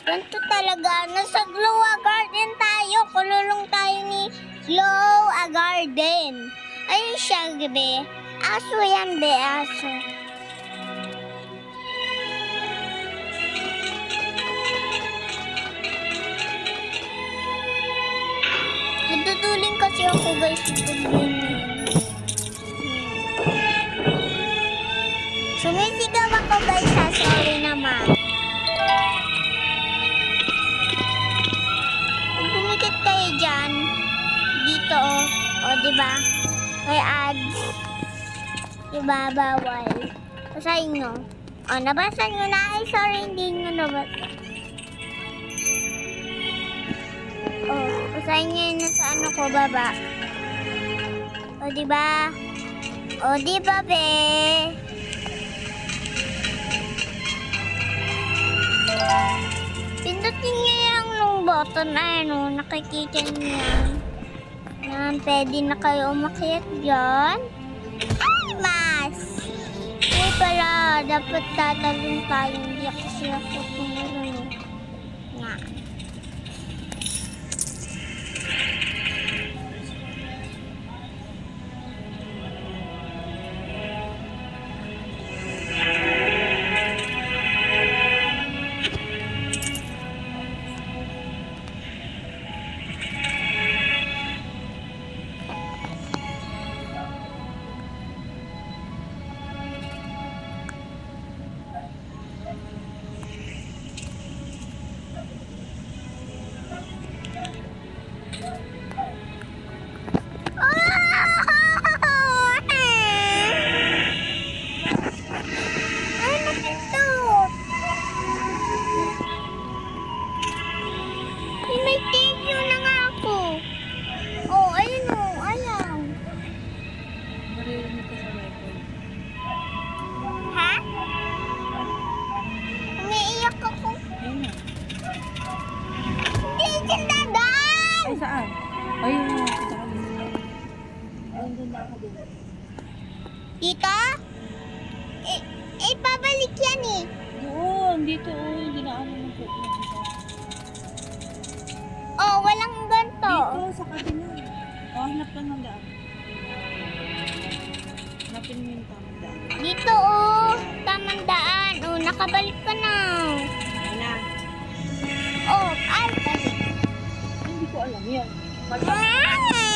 Ganito talaga. Nasa Glow Garden tayo. Kululong tayo ni Glow Garden. Ayun siya, gabi. Aso yan, be. Aso. Naduduling kasi ako, guys. Sumisigaw ako, guys. Sorry naman. Bumikit kayo dyan. Dito, oh. O, diba? May ads. Diba, bawal. Basahin nyo. O, nabasa nyo na. Ay, sorry, hindi nyo nabasa. O, basahin nyo yun sa ano ko, baba. O, diba? O, diba, be? Pindutin nyo yung long button. Ano, nakikita nyo yan. Yan, pwede na kayo umakyat dyan. Ay, mas! Ay pala, dapat tatalong tayo. Hindi kasi ako tumulong. Nga. Saan? Ayun na. Ayun doon na ako din. Dito? Pabalik yan eh. Doon, dito. Hindi na ano ng puto. Oh, walang ganito. Dito, sa kabila. Oh, hanap ka ng daan. Hanapin mo yung tamang daan. Dito oh, tamang daan. Oh, nakabalik ka na. Ayun na. Oh, ay, balik. Hindi ko alam yan. Ah!